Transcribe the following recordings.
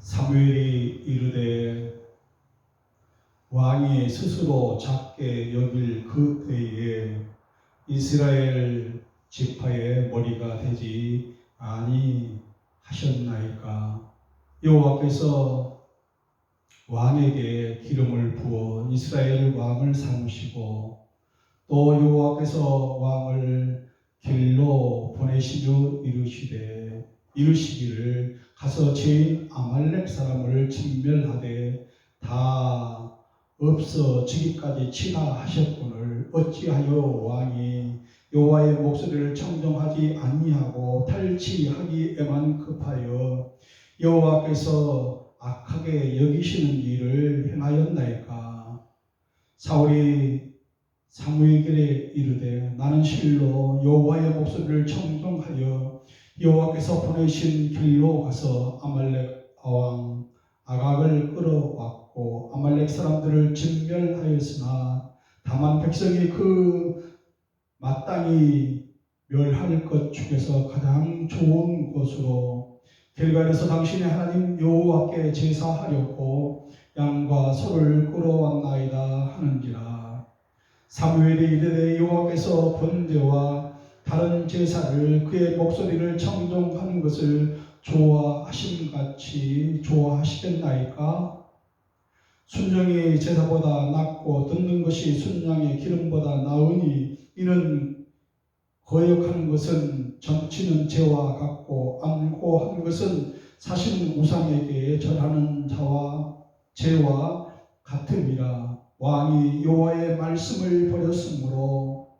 사무엘이 이르되 왕이 스스로 작게 여길 그 때에 이스라엘 지파의 머리가 되지 아니하셨나이까. 여호와께서 왕에게 기름을 부어 이스라엘 왕을 삼으시고 또 여호와께서 왕을 길로 보내시며 이르시기를 가서 죄인 아말렉 사람을 진멸하되 다 없어지기까지 치라 하셨거늘 어찌하여 왕이 여호와의 목소리를 청정하지 아니하고 탈취하기에만 급하여 여호와께서 악하게 여기시는 일을 행하였나이까. 사울이 사무엘에게 이르되 나는 실로 여호와의 목소리를 청정하여 여호와께서 보내신 길로 가서 아말렉 왕 아각을 끌어왔고 아말렉 사람들을 진멸하였으나 다만 백성이 그 마땅히 멸할 것 중에서 가장 좋은 곳으로 길갈에서 당신의 하나님 여호와께 제사하려고 양과 소를 끌어왔나이다 하는지라. 사무엘이 이르되 여호와께서 번제와 다른 제사를 그의 목소리를 청정하는 것을 좋아하심같이 좋아하시겠나이까? 순정이 제사보다 낫고 듣는 것이 순양의 기름보다 나으니 이는 거역하는 것은 점치는 죄와 같고 안고한 것은 사신 우상에게 절하는 자와 죄와 같음이라. 왕이 여호와의 말씀을 버렸으므로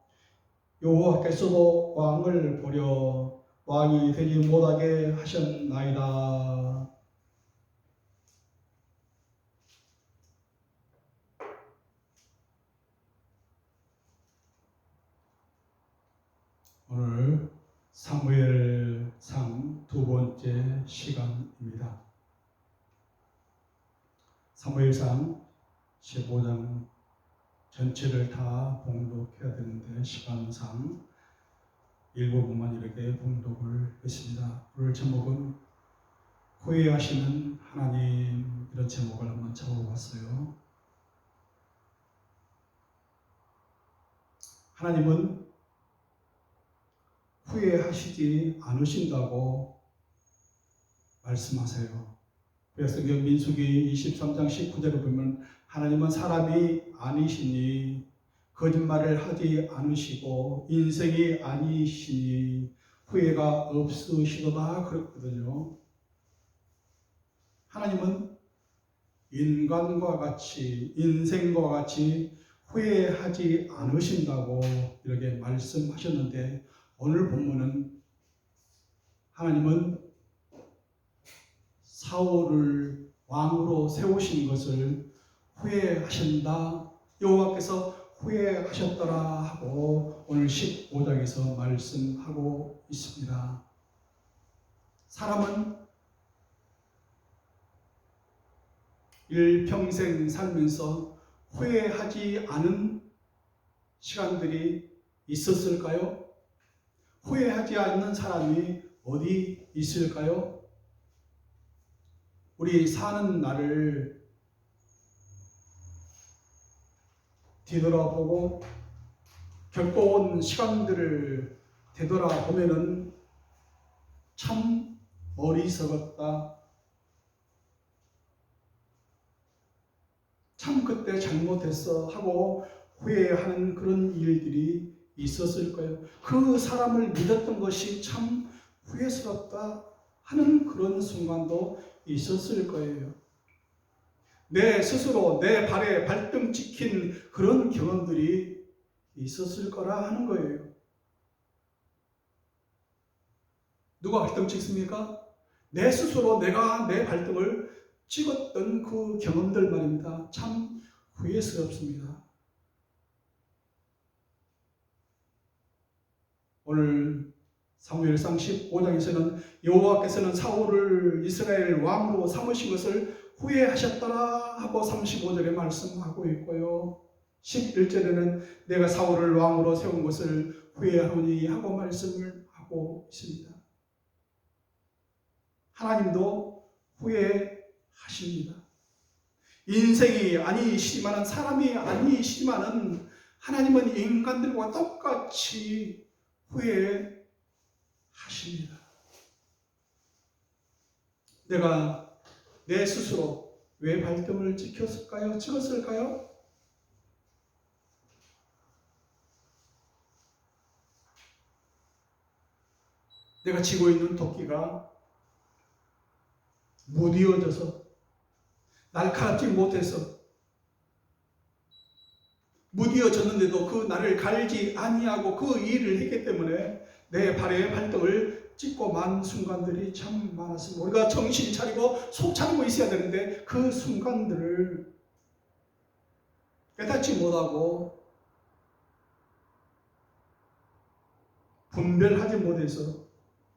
여호와께서도 왕을 버려 왕이 되지 못하게 하셨나이다. 오늘 사무엘상 두 번째 시간입니다. 사무엘상 15장 전체를 다 봉독해야 되는데 시간상 일부분만 이렇게 봉독을 했습니다. 오늘 제목은 후회하시는 하나님, 이런 제목을 한번 잡아봤어요. 하나님은 후회하시지 않으신다고 말씀하세요. 그래서 민수기 23장 19절을 보면 하나님은 사람이 아니시니 거짓말을 하지 않으시고 인생이 아니시니 후회가 없으시도다 그랬거든요. 하나님은 인간과 같이 인생과 같이 후회하지 않으신다고 이렇게 말씀하셨는데 오늘 본문은 하나님은 사울을 왕으로 세우신 것을 후회하신다, 여호와께서 후회하셨더라 하고 오늘 15장에서 말씀하고 있습니다. 사람은 일평생 살면서 후회하지 않은 시간들이 있었을까요? 후회하지 않는 사람이 어디 있을까요? 우리 사는 날을 뒤돌아보고 겪어온 시간들을 되돌아보면은 참 어리석었다, 참 그때 잘못했어 하고 후회하는 그런 일들이 있었을 거예요. 그 사람을 믿었던 것이 참 후회스럽다 하는 그런 순간도 있었을 거예요. 내 스스로 내 발에 발등 찍힌 그런 경험들이 있었을 거라 하는 거예요. 누가 발등 찍습니까? 내 스스로 내가 내 발등을 찍었던 그 경험들 말입니다. 참 후회스럽습니다. 오늘 사무엘상 15장에서는 여호와께서는 사울을 이스라엘 왕으로 삼으신 것을 후회하셨더라 하고 35절에 말씀하고 있고요. 11절에는 내가 사울을 왕으로 세운 것을 후회하노니 하고 말씀을 하고 있습니다. 하나님도 후회 하십니다. 인생이 아니시지만은, 사람이 아니시지만은 하나님은 인간들과 똑같이 후회하십니다. 내가 내 스스로 왜 발등을 찍었을까요? 내가 지고 있는 도끼가 무디어져서, 날카롭지 못해서, 무디어졌는데도 그 나를 갈지 아니하고 그 일을 했기 때문에 내 발에 발등을 찍고 만 순간들이 참 많았습니다. 우리가 정신 차리고 속 차리고 있어야 되는데 그 순간들을 깨닫지 못하고 분별하지 못해서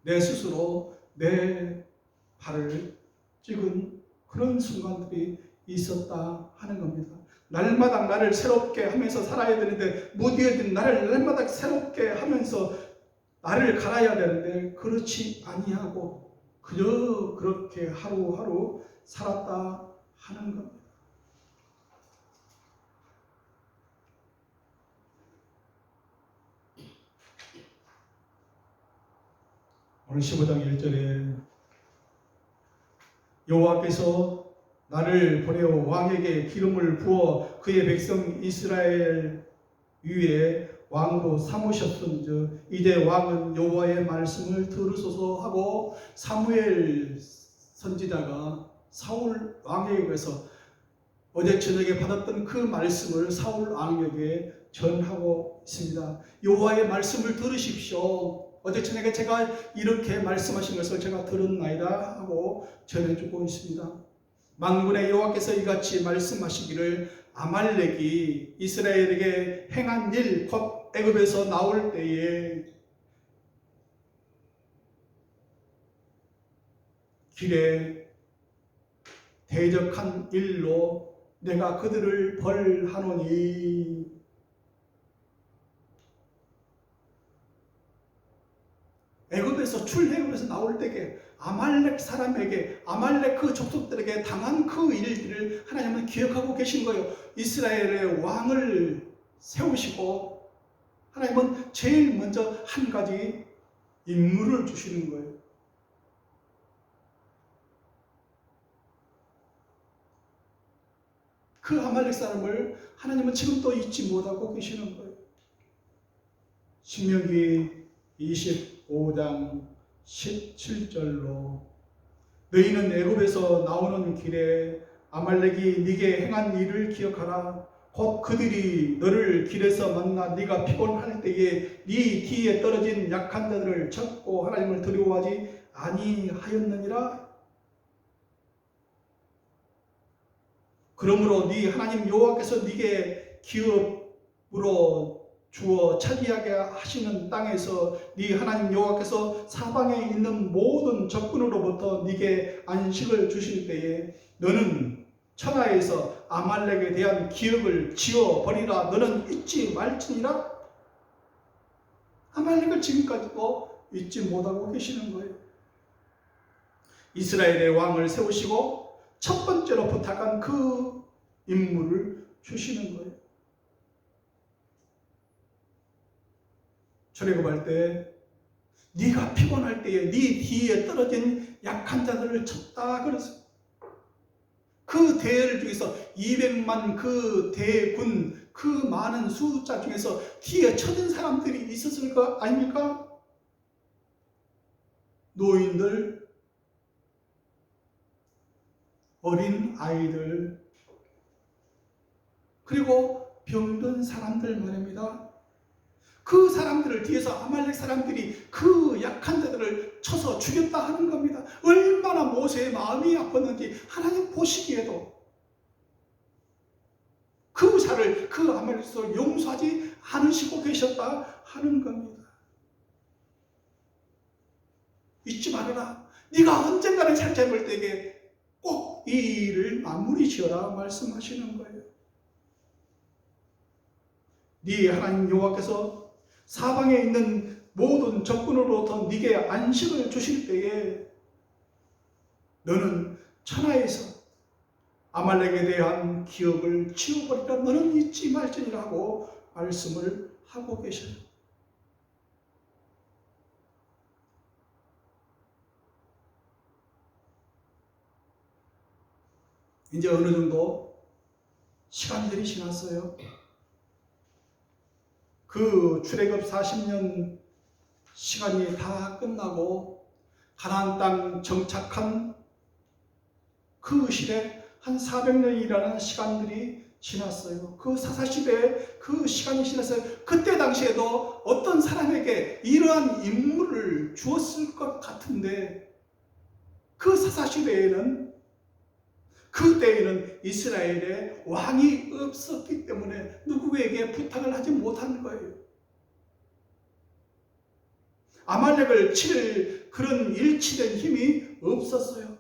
내 스스로 내 발을 찍은 그런 순간들이 있었다 하는 겁니다. 날마다 나를 새롭게 하면서 살아야 되는데, 무디어진 나를 날마다 새롭게 하면서 나를 갈아야 되는데 그렇지 아니하고 그저 그렇게 하루하루 살았다 하는 겁니다. 오늘 15장 1절에 여호와께서 나를 보내어 왕에게 기름을 부어 그의 백성 이스라엘 위에 왕으로 삼으셨은즉 이제 왕은 여호와의 말씀을 들으소서 하고, 사무엘 선지자가 사울 왕에게 가서 어제 저녁에 받았던 그 말씀을 사울 왕에게 전하고 있습니다. 여호와의 말씀을 들으십시오. 어제 저녁에 제가 이렇게 말씀하신 것을 제가 들었나이다 하고 전해주고 있습니다. 만군의 여호와께서 이같이 말씀하시기를, 아말렉이 이스라엘에게 행한 일, 곧 애굽에서 나올 때에 길에 대적한 일로 내가 그들을 벌하노니, 애굽에서 출애굽에서 나올 때에 아말렉 사람에게, 아말렉 그 족속들에게 당한 그 일들을 하나님은 기억하고 계신 거예요. 이스라엘의 왕을 세우시고 하나님은 제일 먼저 한 가지 임무를 주시는 거예요. 그 아말렉 사람을 하나님은 지금도 잊지 못하고 계시는 거예요. 신명기 25장 17절로 너희는 애굽에서 나오는 길에 아말렉이 네게 행한 일을 기억하라. 곧 그들이 너를 길에서 만나 네가 피곤할 때에 네 뒤에 떨어진 약한 자들을 찾고 하나님을 두려워하지 아니하였느니라. 그러므로 네 하나님 여호와께서 네게 기업으로 주어 차지하게 하시는 땅에서 네 하나님 여호와께서 사방에 있는 모든 적군으로부터 네게 안식을 주실 때에 너는 천하에서 아말렉에 대한 기억을 지워버리라. 너는 잊지 말지니라. 아말렉을 지금까지도 잊지 못하고 계시는 거예요. 이스라엘의 왕을 세우시고 첫 번째로 부탁한 그 임무를 주시는 거예요. 출애굽할 때 네가 피곤할 때에 네 뒤에 떨어진 약한 자들을 쳤다 그랬어요. 그 대열 중에서 200만 그 대군, 그 많은 숫자 중에서 뒤에 쳐진 사람들이 있었을 거 아닙니까? 노인들, 어린 아이들, 그리고 병든 사람들 말입니다. 그 사람들을 뒤에서 아말렉 사람들이 그 약한 자들을 쳐서 죽였다 하는 겁니다. 얼마나 모세의 마음이 아팠는지 하나님 보시기에도 그 자를, 그 아말렉을 용서하지 않으시고 계셨다 하는 겁니다. 잊지 말아라. 네가 언젠가는 살짝을 때에 꼭 이 일을 마무리 지어라 말씀하시는 거예요. 네 하나님 여호와께서 사방에 있는 모든 적군으로부터 네게 안식을 주실 때에 너는 천하에서 아말렉에 대한 기억을 지워버리라. 너는 잊지 말지니라고 말씀을 하고 계셔요. 이제 어느 정도 시간들이 지났어요. 그 출애굽 40년 시간이 다 끝나고 가나안 땅 정착한 그 시대 한 400년이라는 시간들이 지났어요. 그 사사시대에 그 시간이 지났어요. 그때 당시에도 어떤 사람에게 이러한 임무를 주었을 것 같은데 그 사사시대에는 그때에는 이스라엘에 왕이 없었기 때문에 누구에게 부탁을 하지 못한 거예요. 아말렉을 칠 그런 일치된 힘이 없었어요.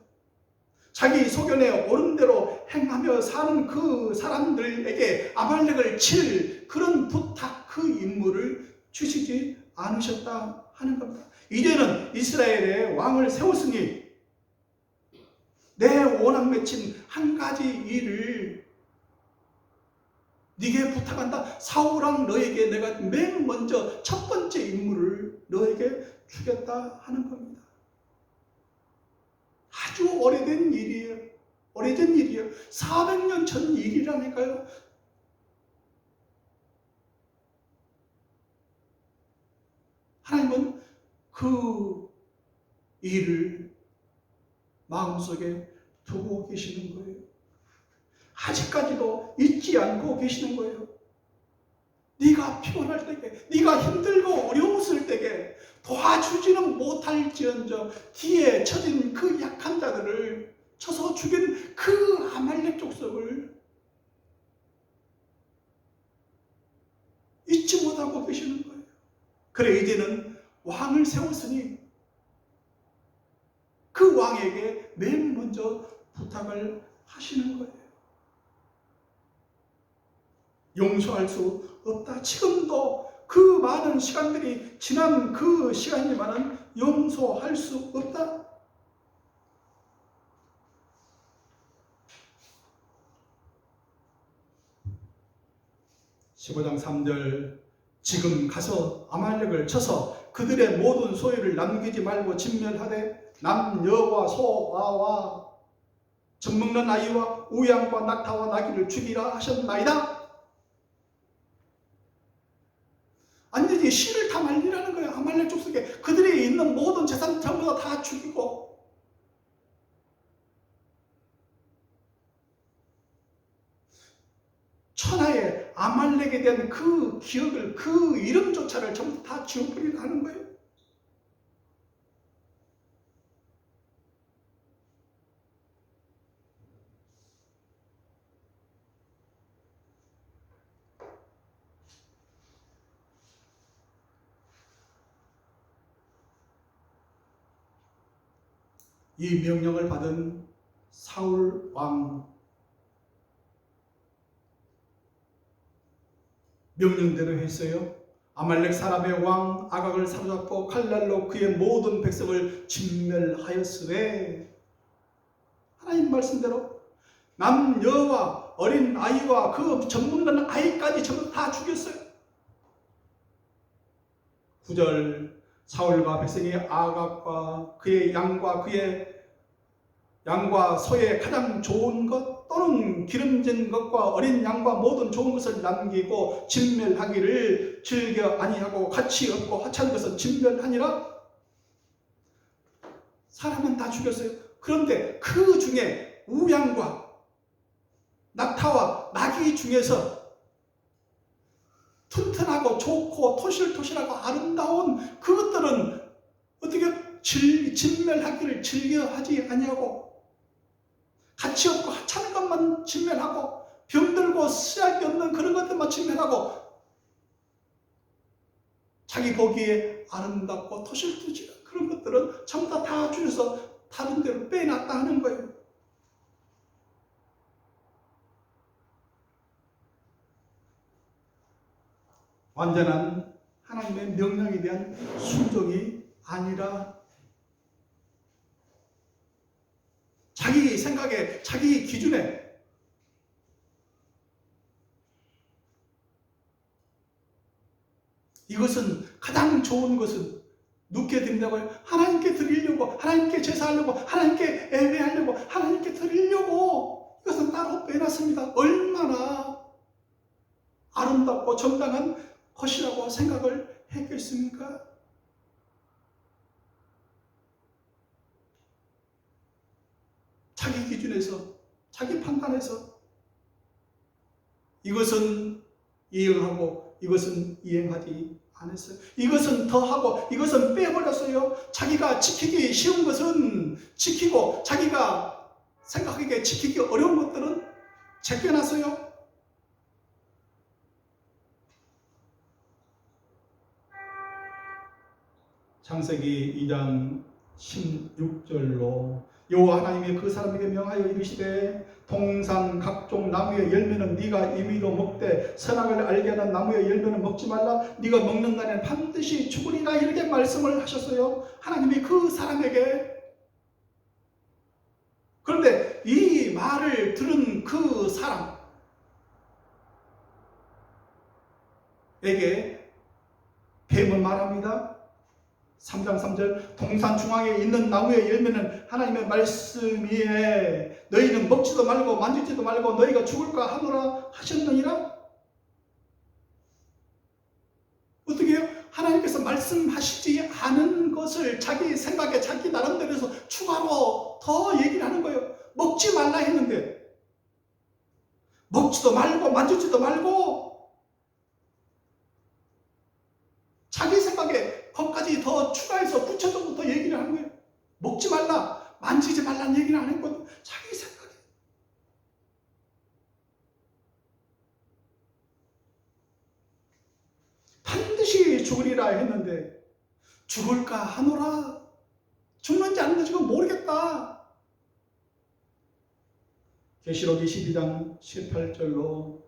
자기 소견에 옳은 대로 행하며 사는 그 사람들에게 아말렉을 칠 그런 부탁, 그 임무를 주시지 않으셨다 하는 겁니다. 이제는 이스라엘에 왕을 세웠으니 내 원한 맺힌 한 가지 일을 네게 부탁한다. 사울왕 너에게 내가 맨 먼저 첫 번째 임무를 너에게 주겠다 하는 겁니다. 아주 오래된 일이에요. 오래된 일이에요. 400년 전 일이라니까요. 하나님은 그 일을 마음속에 두고 계시는 거예요. 아직까지도 잊지 않고 계시는 거예요. 네가 피곤할 때에, 네가 힘들고 어려웠을 때에 도와주지는 못할지언정 뒤에 처진 그 약한 자들을 쳐서 죽인 그 아말렉 족속을 잊지 못하고 계시는 거예요. 그래 이제는 왕을 세웠으니 그 왕에게 맨 먼저 부탁을 하시는 거예요. 용서할 수 없다. 지금도 그 많은 시간들이 지난 그 시간이지만 용서할 수 없다. (15장 3절) 지금 가서 아말렉을 쳐서 그들의 모든 소유를 남기지 말고 진멸하되 남여와 소아와 젖먹는 아이와 우양과 낙타와 나귀를 죽이라 하셨나이다. 완전히 씨를 다 말리라는 거예요. 아말렉 족속에 그들이 있는 모든 재산 전부 다 죽이고 천하의 아말렉에 대한 그 기억을, 그 이름조차를 전부 다 지워버리라 하는 거예요. 이 명령을 받은 사울 왕 명령대로 했어요. 아말렉 사람의 왕 아각을 사로잡고 칼날로 그의 모든 백성을 진멸하였으되 하나님 말씀대로 남여와 어린 아이와 그 젖먹는 아이까지 전부 다 죽였어요. 9절 사울과 백성이 아각과 그의 양과 소의 가장 좋은 것 또는 기름진 것과 어린 양과 모든 좋은 것을 남기고 진멸하기를 즐겨 아니하고 가치 없고 하찮은 것은 진멸하니라. 사람은 다 죽였어요. 그런데 그 중에 우양과 낙타와 나귀 중에서 튼튼하고 좋고 토실토실하고 아름다운 그것들은 어떻게 진멸하기를 즐겨하지 아니하고 가치 없고 하찮은 것만 진멸하고 병들고 쓰잘데 없는 그런 것들만 진멸하고 자기 보기에 아름답고 토실토실한 그런 것들은 전부 다 줄여서 다른 데로 빼놨다 하는 거예요. 완전한 하나님의 명령에 대한 순종이 아니라 자기 생각에, 자기 기준에 이것은 가장 좋은 것은 누게 드린다고요? 하나님께 드리려고, 하나님께 제사하려고, 하나님께 예배하려고, 하나님께 드리려고 이것은 따로 빼놨습니다. 얼마나 아름답고 정당한 것이라고 생각을 했겠습니까? 자기 기준에서, 자기 판단에서 이것은 이행하고 이것은 이행하지 않았어요. 이것은 더하고 이것은 빼버렸어요. 자기가 지키기 쉬운 것은 지키고 자기가 생각하기에 지키기 어려운 것들은 제껴놨어요. 창세기 2장 16절로 여호와 하나님이 그 사람에게 명하여 이르시되 동산 각종 나무의 열매는 네가 임의로 먹되 선악을 알게 하는 나무의 열매는 먹지 말라. 네가 먹는 날에는 반드시 죽으리라. 이렇게 말씀을 하셨어요. 하나님이 그 사람에게. 그런데 이 말을 들은 그 사람에게 뱀은 말합니다. 3장 3절 동산 중앙에 있는 나무의 열매는 하나님의 말씀이에 너희는 먹지도 말고 만지지도 말고 너희가 죽을까 하노라 하셨느니라. 어떻게 해요? 하나님께서 말씀하시지 않은 것을 자기 생각에 자기 나름대로 해서 추가로 더 얘기를 하는 거예요. 먹지 말라 했는데 먹지도 말고 만지지도 말고 자기 생각에 거기까지 더 추가해서 붙여서 더 얘기를 하는 거예요. 먹지 말라, 만지지 말라는 얘기는 안 했거든. 자기 생각에. 반드시 죽으리라 했는데 죽을까 하노라. 죽는지 안 죽는지 모르겠다. 계시록 22장 18절로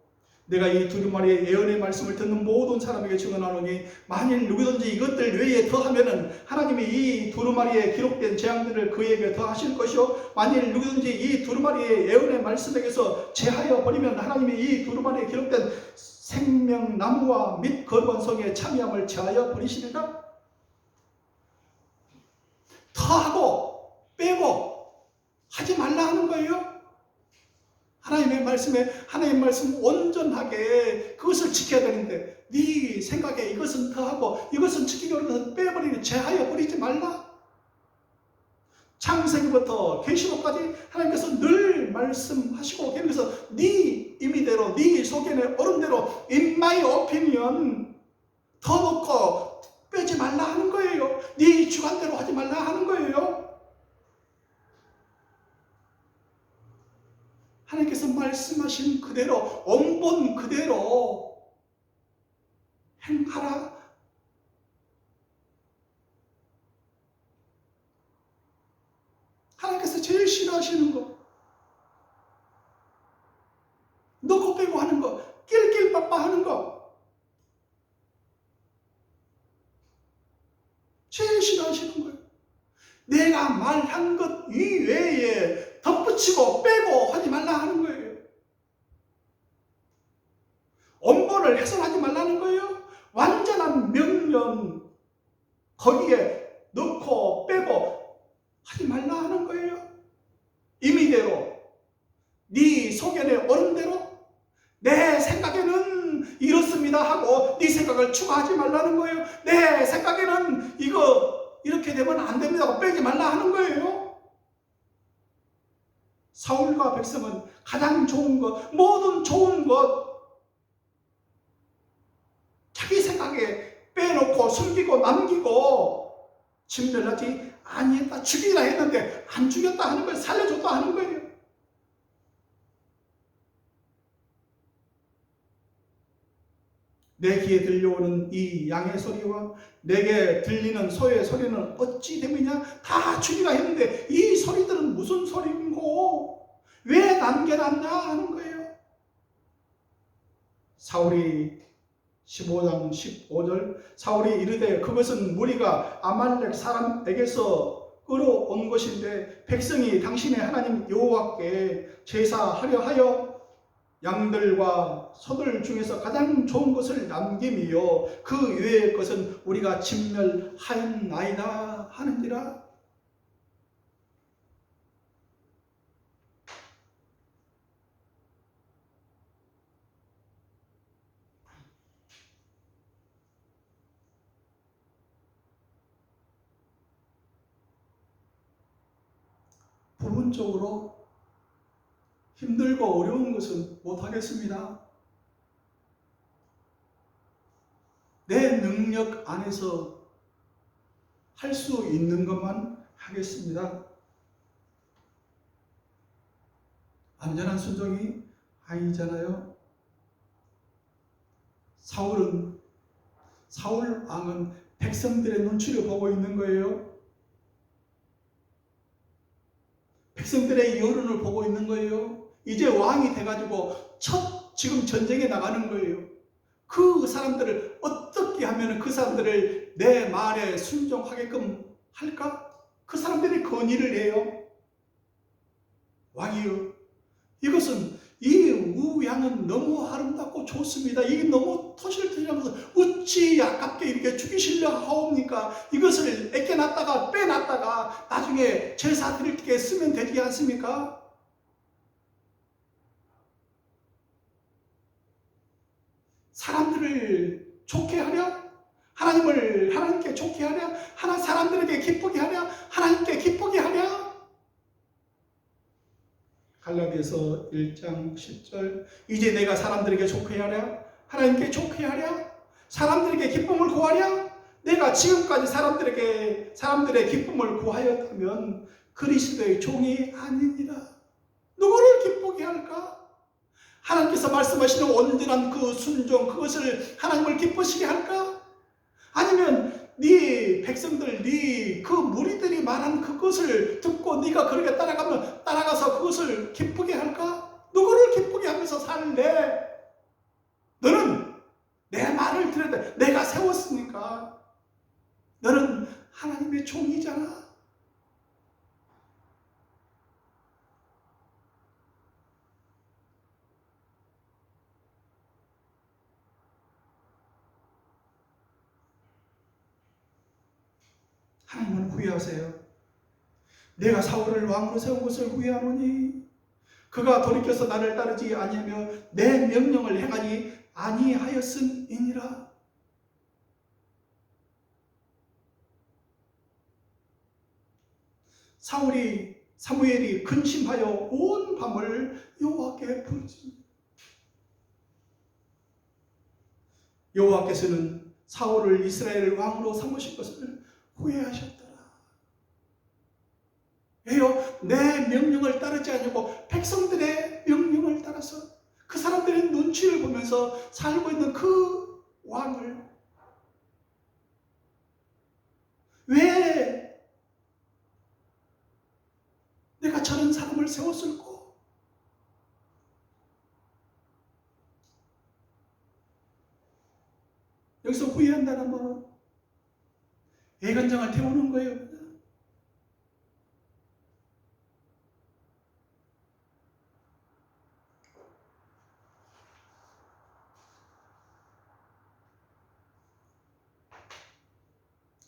내가 이 두루마리의 예언의 말씀을 듣는 모든 사람에게 증언하노니 만일 누구든지 이것들 외에 더하면은 하나님이 이 두루마리에 기록된 재앙들을 그에게 더하실 것이요 만일 누구든지 이 두루마리의 예언의 말씀에게서 제하여 버리면 하나님이 이 두루마리에 기록된 생명나무와 및 거룩한 성의 참여함을 제하여 버리시리라. 더하고 빼고 하지 말라 하는 거예요. 하나님의 말씀에 하나님의 말씀 온전하게 그것을 지켜야 되는데 네 생각에 이것은 더하고 이것은 지키기 어려운 것은 빼버리고 제하여 버리지 말라. 창세기부터 계시록까지 하나님께서 늘 말씀하시고 그래서 네 임의대로 네 소견의 어른대로 in my opinion 더 넣고 빼지 말라 하는 거예요. 네 주관대로 하지 말라 하는 거예요. 하나님께서 말씀하신 그대로 원본 그대로 행하라. 하나님께서 제일 싫어하시는 거 넣고 빼고 하는 거 낄낄빠빠 하는 거 제일 싫어하시는 거예요. 내가 말한 것 이외에 덧붙이고 빼고 하지 말라 하는 거예요. 원본을 해석하지 말라는 거예요. 완전한 명령 거기에 넣고 빼고 하지 말라 하는 거예요. 임의대로 네 소견의 어른대로 내 생각에는 이렇습니다 하고 네 생각을 추가하지 말라는 거예요. 내 생각에는 이거 이렇게 되면 안 됩니다 하고 빼지 말라 하는 거예요. 사울과 백성은 가장 좋은 것, 모든 좋은 것 자기 생각에 빼놓고 숨기고 남기고 진멸하지 아니했다. 죽이라 했는데 안 죽였다 하는 거예요. 살려줬다 하는 거예요. 내 귀에 들려오는 이 양의 소리와 내게 들리는 소의 소리는 어찌 됨이냐? 다 죽이라 했는데 이 소리들은 무슨 소리인고 왜 남겨놨냐 하는 거예요. 사울이 15장 15절 사울이 이르되 그것은 무리가 아말렉 사람에게서 끌어온 것인데 백성이 당신의 하나님 여호와께 제사하려 하여 양들과 소들 중에서 가장 좋은 것을 남김이요 그 외의 것은 우리가 진멸하였나이다 하는지라. 부분적으로 힘들고 어려운 것은 못하겠습니다. 내 능력 안에서 할 수 있는 것만 하겠습니다. 완전한 순종이 아니잖아요. 사울 왕은 백성들의 눈치를 보고 있는 거예요. 백성들의 여론을 보고 있는 거예요. 이제 왕이 돼가지고 지금 전쟁에 나가는 거예요. 그 사람들을 어떻게 하면 그 사람들을 내 말에 순종하게끔 할까? 그 사람들이 건의를 해요. 왕이요, 이것은 이 우양은 너무 아름답고 좋습니다. 이게 너무 토실토실하면서 어찌 아깝게 이렇게 죽이시려 하옵니까? 이것을 애껴놨다가 빼놨다가 나중에 제사 드릴 때 쓰면 되지 않습니까? 사람들을 좋게 하려? 하나님께 좋게 하려? 사람들에게 기쁘게 하려? 하나님께 기쁘게 하려? 갈라디아서 1장 10절 이제 내가 사람들에게 좋게 하랴? 하나님께 좋게 하랴? 사람들에게 기쁨을 구하랴? 내가 지금까지 사람들의 기쁨을 구하였다면 그리스도의 종이 아니니라. 누구를 기쁘게 할까? 하나님께서 말씀하시는 온전한 그 순종, 그것을 하나님을 기쁘시게 할까? 아니면 네 백성들, 네 그 무리들이 말한 그것을 듣고 네가 그렇게 따라가서 그것을 기쁘게 할까? 누구를 기쁘게 하면서 살래? 너는 내 말을 들어야 돼. 내가 세웠으니까. 너는 하나님의 종이잖아. 하나님은 후회하세요. 내가 사울을 왕으로 세운 것을 후회하노니 그가 돌이켜서 나를 따르지 아니하며 내 명령을 행하지 아니하였음이니라. 사무엘이 근심하여 온 밤을 여호와께 부르지. 여호와께서는 사울을 이스라엘 왕으로 삼으신 것을 후회하셨더라. 왜요? 내 명령을 따르지 않고 백성들의 명령을 따라서 그 사람들의 눈치를 보면서 살고 있는 그 왕을 왜 내가 저런 사람을 세웠을까? 여기서 후회한다는 말은 애간장을 태우는 거예요.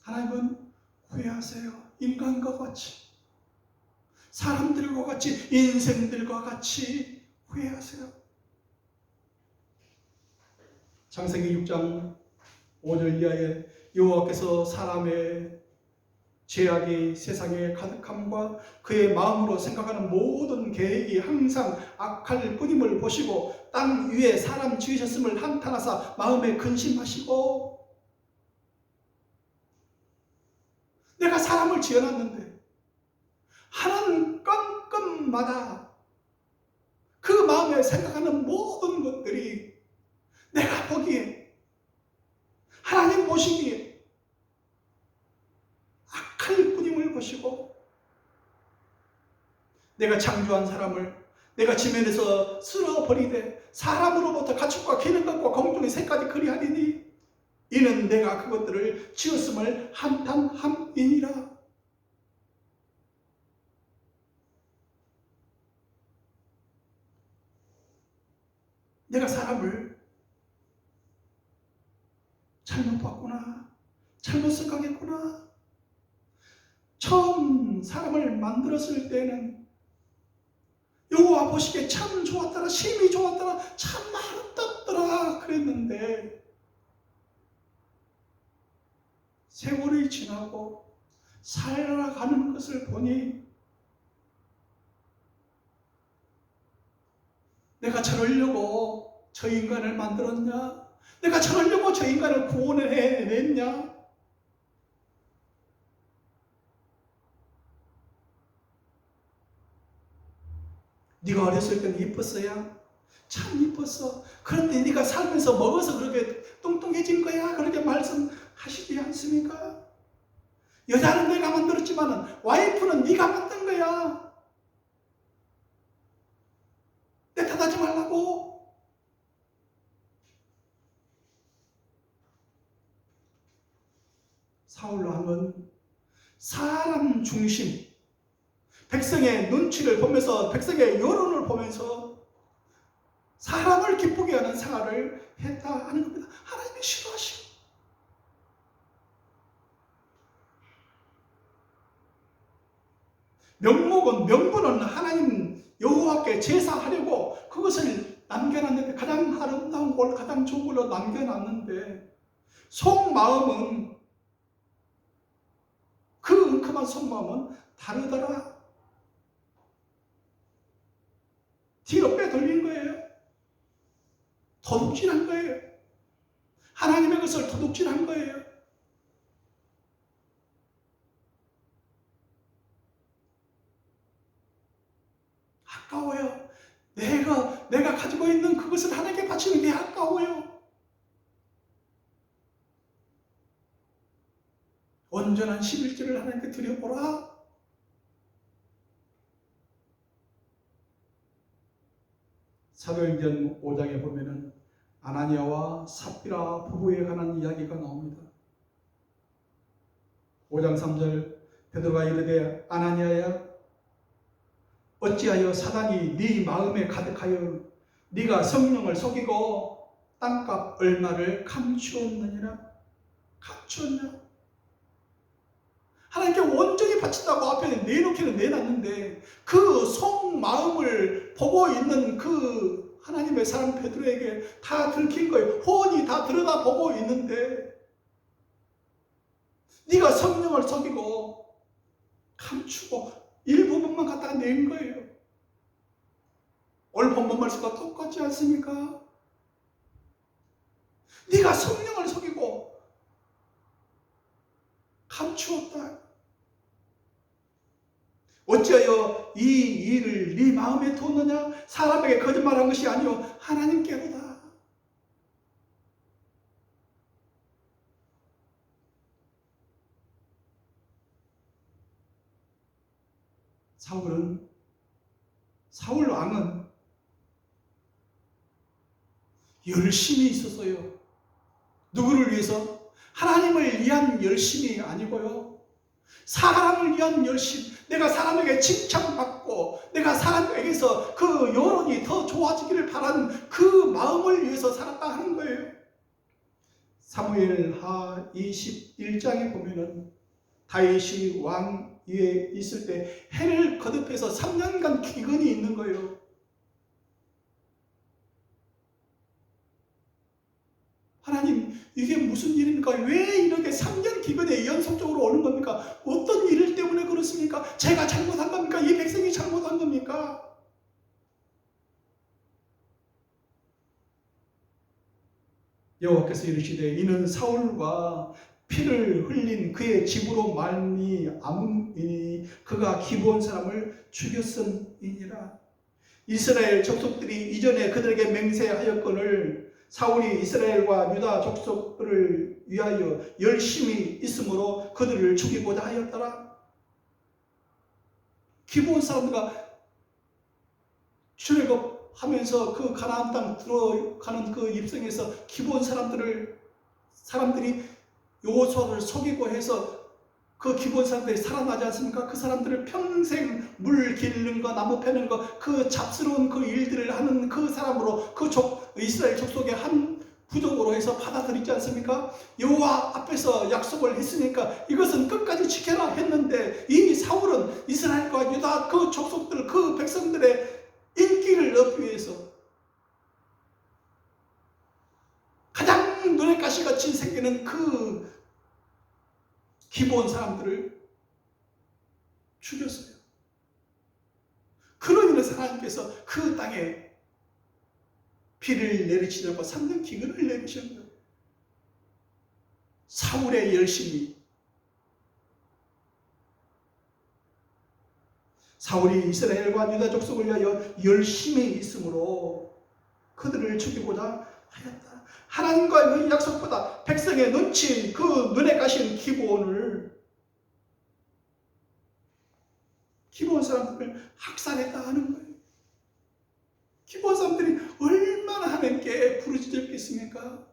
하나님은 후회하세요. 인간과 같이, 사람들과 같이, 인생들과 같이 후회하세요. 창세기 6장 5절 이하에 여호와께서 사람의 죄악이 세상에 가득함과 그의 마음으로 생각하는 모든 계획이 항상 악할 뿐임을 보시고 땅 위에 사람 지으셨음을 한탄하사 마음에 근심하시고, 내가 사람을 지어놨는데 하나는 건건마다 그 마음에 생각하는 모든 것들이 내가 보기에, 하나님 보시기에 악할 뿐임을 보시고, 내가 창조한 사람을 내가 지면에서 쓸어버리되 사람으로부터 가축과 기는 것과 공중의 새까지 그리하리니 이는 내가 그것들을 지었음을 한탄함이니라. 내가 사람을 잘못 봤구나, 잘못 생각했구나. 처음 사람을 만들었을 때는 여호와 보시기에 참 좋았더라, 심히 좋았더라, 참 아름답더라 그랬는데, 세월이 지나고 살아가는 것을 보니 내가 저러려고 저 인간을 만들었냐? 내가 저러려고 저 인간을 구원을 해냈냐? 네가 어렸을 때는 이뻤어야? 참 이뻤어. 그런데 네가 살면서 먹어서 그렇게 뚱뚱해진 거야. 그렇게 말씀하시지 않습니까? 여자는 내가 만들었지만 와이프는 네가 만든 거야. 내 탓하지 말라고. 사울 왕은 사람 중심, 백성의 눈치를 보면서, 백성의 여론을 보면서 사람을 기쁘게 하는 생활을 했다 하는 겁니다. 하나님이 싫어하시고, 명분은 하나님 여호와께 제사하려고 그것을 남겨놨는데, 가장 아름다운 걸, 가장 좋은 걸로 남겨놨는데, 속마음은, 그 은큼한 속마음은 다르더라. 뒤로 빼돌린 거예요. 도둑질한 거예요. 하나님의 것을 도둑질한 거예요. 아까워요. 내가 가지고 있는 그것을 하나님께 바치는 게 아까워요. 온전한 11조를 하나님께 드려보라. 사도행전 5장에 보면은 아나니아와 삽비라 부부에 관한 이야기가 나옵니다. 5장 3절, 베드로가 이르되 아나니아야, 어찌하여 사단이 네 마음에 가득하여 네가 성령을 속이고 땅값 얼마를 감추었느니라. 감추었냐? 하나님께 온전히 바친다고 앞에 내놓기는 내놨는데, 그 속마음을 보고 있는 그 하나님의 사람 베드로에게 다 들킨 거예요. 훤히 다 들여다보고 있는데, 네가 성령을 속이고 감추고 일부분만 갖다가 낸 거예요. 오늘 본문 말씀과 똑같지 않습니까? 네가 성령을 속이고 감추었다. 어찌하여 이 일을 네 마음에 뒀느냐? 사람에게 거짓말한 것이 아니요 하나님께로다. 사울 왕은 열심히 있었어요. 누구를 위해서? 하나님을 위한 열심이 아니고요, 사람을 위한 열심. 내가 사람에게 칭찬받고 내가 사람에게서 그 여론이 더 좋아지기를 바라는 그 마음을 위해서 살았다 하는 거예요. 사무엘하 21장에 보면은 다윗이 왕 위에 있을 때 해를 거듭해서 3년간 기근이 있는 거예요. 하나님, 이게 무슨 일입니까? 왜 이렇게 3년 기근에 연속적으로 오는 겁니까? 어떤 일 때문에 그렇습니까? 제가 잘못한 겁니까? 이 백성이 잘못한 겁니까? 여호와께서 이르시되 이는 사울과 피를 흘린 그의 집으로 말미암으니 그가 기브온 사람을 죽였음이니라. 이스라엘 족속들이 이전에 그들에게 맹세하였거늘 사울이 이스라엘과 유다 족속들을 위하여 열심히 있으므로 그들을 죽이고자 하였더라. 기브온 사람들과 출애굽하면서 그 가나안 땅 들어가는 그 입성에서 기브온 사람들이 여호수아를 속이고 해서 그 기본 사람들이 살아나지 않습니까? 그 사람들을 평생 물 기르는 거, 나무 패는 거, 그 잡스러운 그 일들을 하는 그 사람으로 이스라엘 족속의 한 부족으로 해서 받아들이지 않습니까? 여호와 앞에서 약속을 했으니까 이것은 끝까지 지켜라 했는데, 이 사울은 이스라엘과 유다 그 족속들, 그 백성들의 인기를 얻기 위해서 가장 눈에 가시같이 생기는 그 기본 사람들을 죽였어요. 그로 인해서 하나님께서 그 땅에 비를 내리시려고 3년 기근을 내리신 거예요. 사울의 열심이, 사울이 이스라엘과 유다 족속을 위하여 열심히 있으므로 그들을 죽이고자 하였다. 하나님과의 약속보다 백성의 눈치, 그 눈에 가신 기본 사람들을 학살했다 하는 거예요. 기본 사람들이 얼마나 하나님께 부르짖었겠습니까?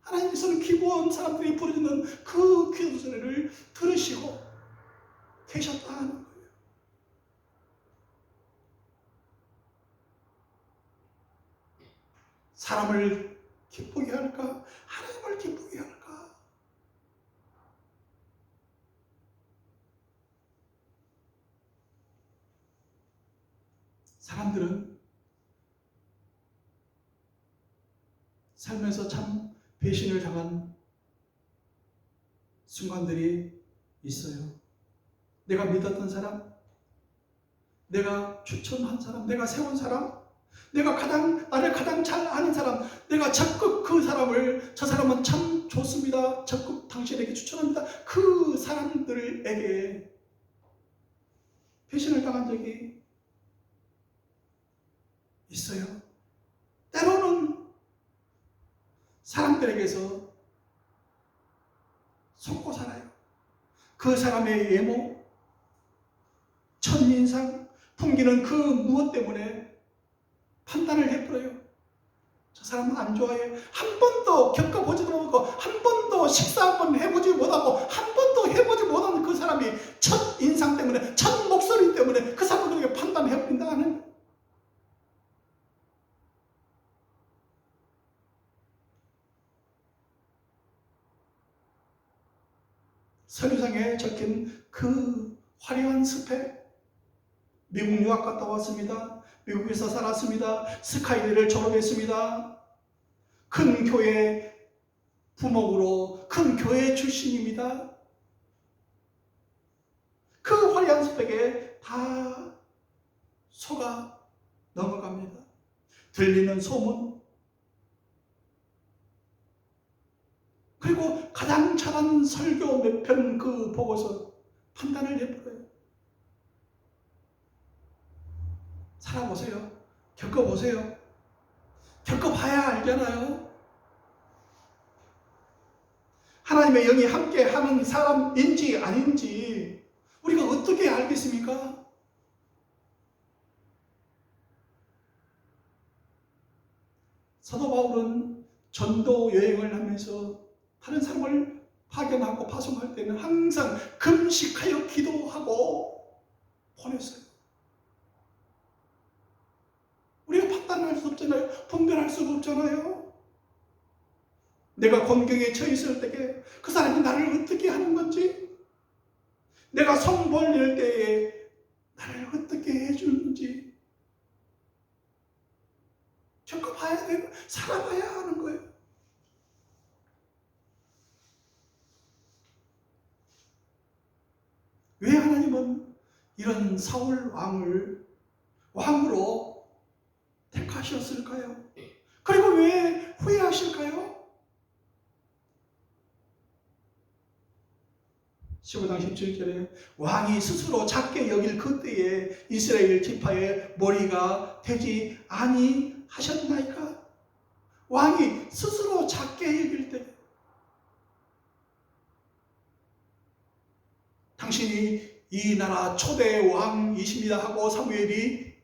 하나님께서는 기본 사람들이 부르짖는 그 기도 소리를 들으시고 계셨다 하는 거예요. 사람을 기쁘게 할까? 하나님을 기쁘게 할까? 사람들은 살면서 참 배신을 당한 순간들이 있어요. 내가 믿었던 사람, 내가 추천한 사람, 내가 세운 사람, 나를 가장 잘 아는 사람, 내가 적극 저 사람은 참 좋습니다, 적극 당신에게 추천합니다, 그 사람들에게 배신을 당한 적이 있어요. 때로는 사람들에게서 속고 살아요. 그 사람의 외모, 첫인상, 풍기는 그 무엇 때문에 판단을 해버려요. 저 사람은 안 좋아해. 한 번도 겪어보지도 못하고, 한 번도 식사 한 번 해보지 못하고, 한 번도 해보지 못하는 그 사람이 첫 인상 때문에, 첫 목소리 때문에 그 사람을 그렇게 판단해버린다 하는. 서류상에 적힌 그 화려한 스펙, 미국 유학 갔다 왔습니다. 미국에서 살았습니다. 스카이대를 졸업했습니다. 큰 교회 부목으로 큰 교회 출신입니다. 그 화려한 스펙에 다 속아 넘어갑니다. 들리는 소문, 그리고 가장 잘한 설교 몇 편 그 보고서 판단을 해버려요. 살아보세요. 겪어보세요. 겪어봐야 알잖아요. 하나님의 영이 함께 하는 사람인지 아닌지 우리가 어떻게 알겠습니까? 사도 바울은 전도 여행을 하면서 다른 사람을 파견하고 파송할 때는 항상 금식하여 기도하고 보냈어요. 우리가 판단할 수 없잖아요. 분별할 수가 없잖아요. 내가 곤경에 처해 있을 때에 그 사람이 나를 어떻게 하는 건지, 내가 손 벌릴 때에 나를 어떻게 해주는지 겪어봐야 되고 살아봐야 하는 거예요. 왜 하나님은 이런 사울 왕으로 택하셨을까요? 그리고 왜 후회하실까요? 15장 17절에 왕이 스스로 작게 여길 그때에 이스라엘 지파의 머리가 되지 아니하셨나이까? 왕이 스스로 작게 여길 때, 당신이 이 나라 초대 왕이십니다 하고 사무엘이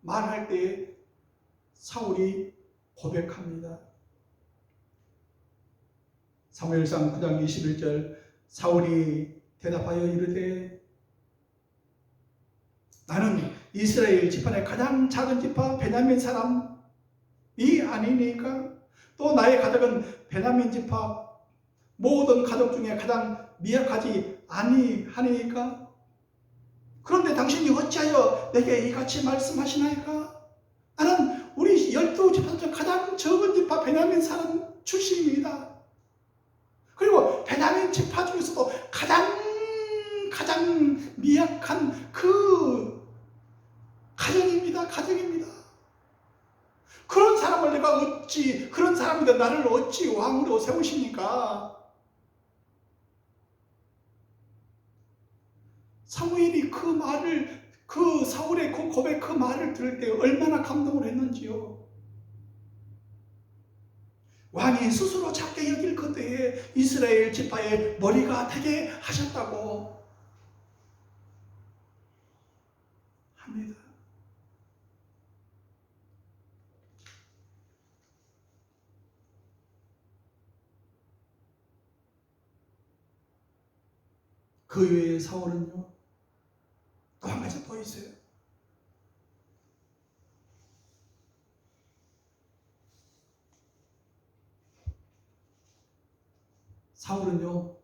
말할 때 사울이 고백합니다. 사무엘상 9장 21절 사울이 대답하여 이르되 나는 이스라엘 지파의 가장 작은 지파 베냐민 사람이 아니니까 또 나의 가족은 베냐민 지파 모든 가족 중에 가장 미약하지 아니하니까 그런데 당신이 어찌하여 내게 이같이 말씀하시나이까? 나는 우리 12지파 중 가장 적은 지파 베냐민 사람 출신입니다. 그리고 베냐민 지파 중에서도 가장 미약한 그 가정입니다. 그런 사람을 내가 어찌, 그런 사람인데 나를 어찌 왕으로 세우십니까? 사무엘이 그 말을, 그 사울의 그 고백, 그 말을 들을 때 얼마나 감동을 했는지요. 왕이 스스로 작게 여길 그때에 이스라엘 지파의 머리가 되게 하셨다고 합니다. 그 외에 사울은요, 또 한 가지 더 있어요. 사울은요,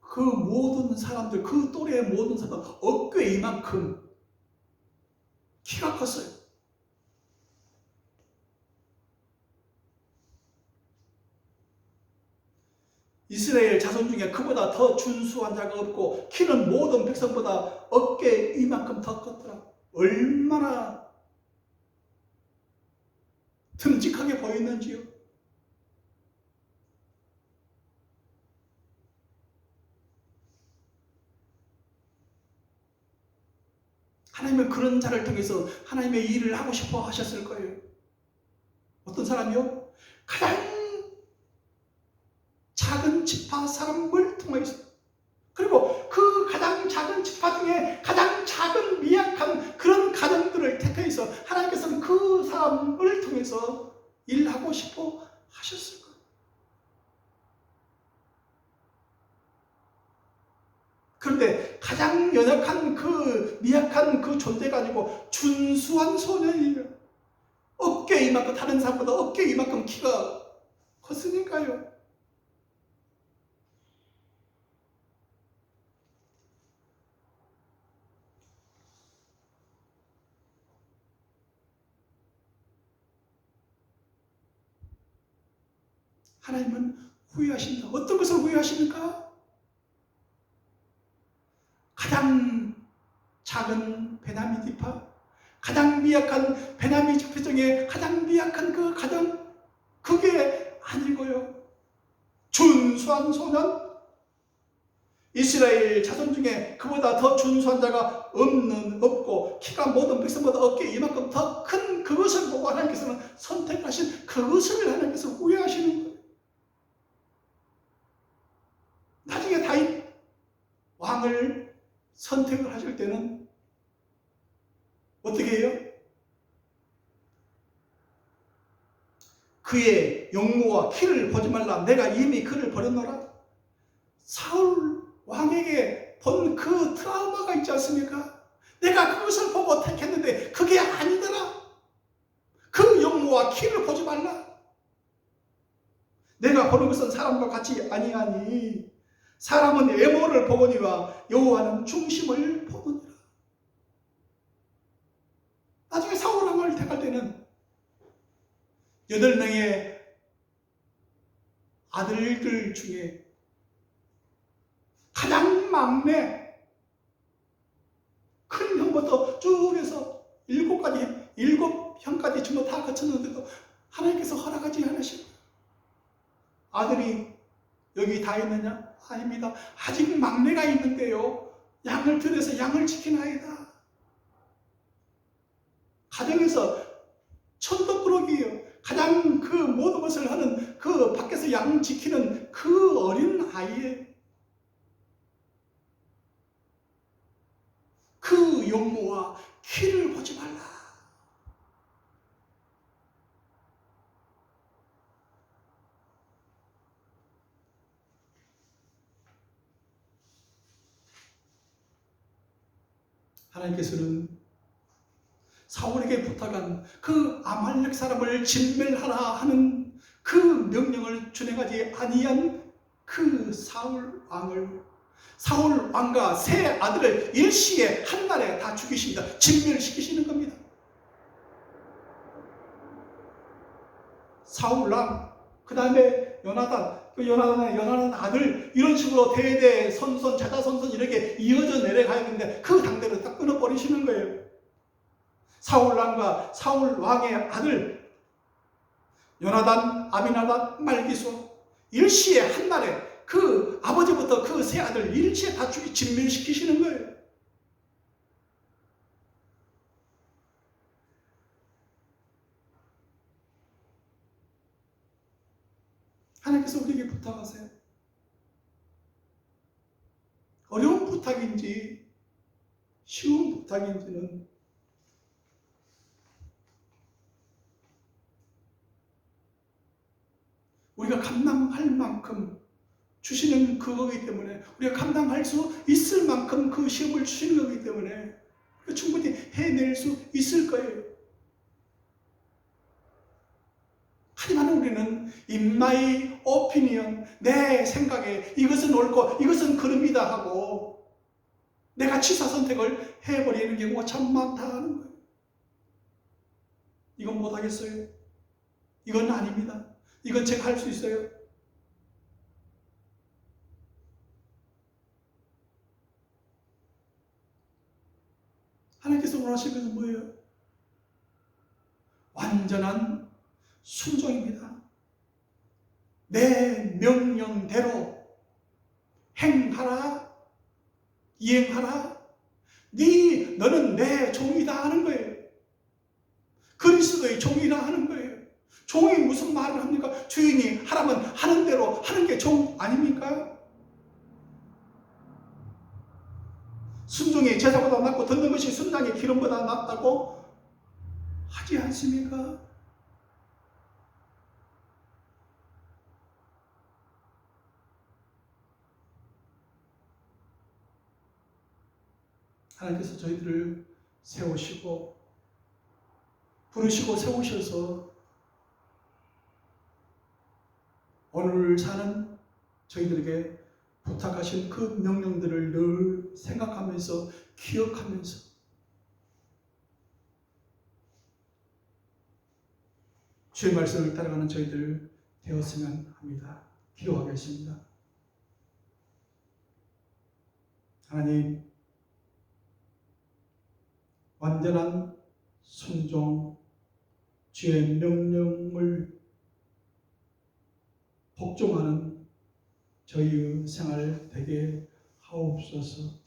그 모든 사람들, 그 또래의 모든 사람들, 어깨 이만큼 키가 컸어요. 이스라엘 자손 중에 그보다 더 준수한 자가 없고 키는 모든 백성보다 어깨 이만큼 더 컸더라. 얼마나 듬직하게 보였는지요. 하나님은 그런 자를 통해서 하나님의 일을 하고 싶어 하셨을 거예요. 어떤 사람이요? 가장 작은 지파 사람을 통해서, 그리고 그 가장 작은 지파 중에 가장 작은 미약한 그런 가정들을 택해서 하나님께서는 그 사람을 통해서 일하고 싶어 하셨을 거예요. 그런데 가장 연약한 그 미약한 그 존재가 아니고 준수한 소년이에요. 어깨 이만큼, 다른 사람보다 어깨 이만큼 키가 컸으니까요. 하나님은 후회하신다. 어떤 것을 후회하십니까? 가장 작은 베냐민 지파, 가장 미약한 베냐민 지파 중에 가장 미약한 그 가정, 그게 아니고요. 준수한 소년, 이스라엘 자손 중에 그보다 더 준수한 자가 없고 키가 모든 백성보다 어깨 이만큼 더 큰 그것을 보고 하나님께서는 선택하신 그것을 하나님께서 후회하시는 거예요. 나중에 다윗 왕을 선택을 하실 때는 어떻게 해요? 그의 용모와 키를 보지 말라. 내가 이미 그를 버렸노라. 사울 왕에게 본 그 트라우마가 있지 않습니까? 내가 그것을 보고 택했는데 그게 아니더라. 그 용모와 키를 보지 말라. 내가 보는 것은 사람과 같이 아니하니 사람은 외모를 보거니와 여호와는 중심을 보느니라. 나중에 사울 왕을 택할 때는 8명의 아들들 중에 가장 막내, 큰 형부터 쭉 해서 7형까지 전부 다 거쳤는데도 하나님께서 허락하지 않으시고, 아들이 여기 다 있느냐? 아닙니다. 아직 막내가 있는데요. 양을 들여서 양을 지키나이다. 가정에서 천덕꾸러기예요. 가장 그 모든 것을 하는 그 밖에서 양 지키는 그 어린 아이의 그 용모와 키를 보지 말라. 하나님께서는 사울에게 부탁한 그 아말렉 사람을 진멸하라 하는 그 명령을 준행하지 아니한 그 사울 왕과 세 아들을 일시에 한날에 다 죽이십니다. 진멸시키시는 겁니다. 사울 왕, 그 다음에 요나단의 아들, 이런 식으로 대대 선손 자자손손 이렇게 이어져 내려가야 되는데 그 당대로 딱 끊어버리시는 거예요. 사울 왕과 사울 왕의 아들 요나단, 아비나답, 말기수 일시에 한날에 그 아버지부터 그 세 아들 일시에 다 진멸시키시는 거예요. 하나님께서 우리에게 부탁하세요. 어려운 부탁인지 쉬운 부탁인지는 우리가 감당할 만큼 주시는 그거기 때문에, 우리가 감당할 수 있을 만큼 그 시험을 주시는 거기 때문에 충분히 해낼 수 있을 거예요. 하지만 우리는 in my opinion, 내 생각에 이것은 옳고 이것은 그릅니다 하고 내가 취사 선택을 해버리는 경우가 참 많다 하는 거예요. 이건 못하겠어요. 이건 아닙니다. 이건 제가 할 수 있어요. 하나님께서 원하시는 것은 뭐예요? 완전한 순종입니다. 내 명령대로 행하라, 이행하라. 너는 내 종이다 하는 거예요. 그리스도의 종이라 하는 거예요. 종이 무슨 말을 합니까? 주인이 하라면 하는 대로 하는 게 종 아닙니까? 순종이 제사보다 낫고 듣는 것이 순장의 기름보다 낫다고 하지 않습니까? 하나님께서 저희들을 세우시고 부르시고 세우셔서 오늘 사는 저희들에게 부탁하신 그 명령들을 늘 생각하면서 기억하면서 주의 말씀을 따라가는 저희들 되었으면 합니다. 기도하겠습니다. 하나님, 완전한 순종, 주의 명령을 복종하는 저희의 생활 되게 하옵소서.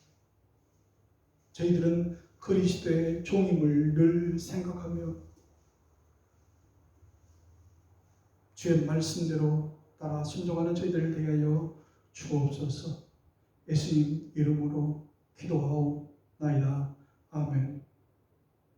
저희들은 그리스도의 종임을 늘 생각하며 주의 말씀대로 따라 순종하는 저희들 되게 하여 주옵소서. 예수님 이름으로 기도하옵나이다. 아멘.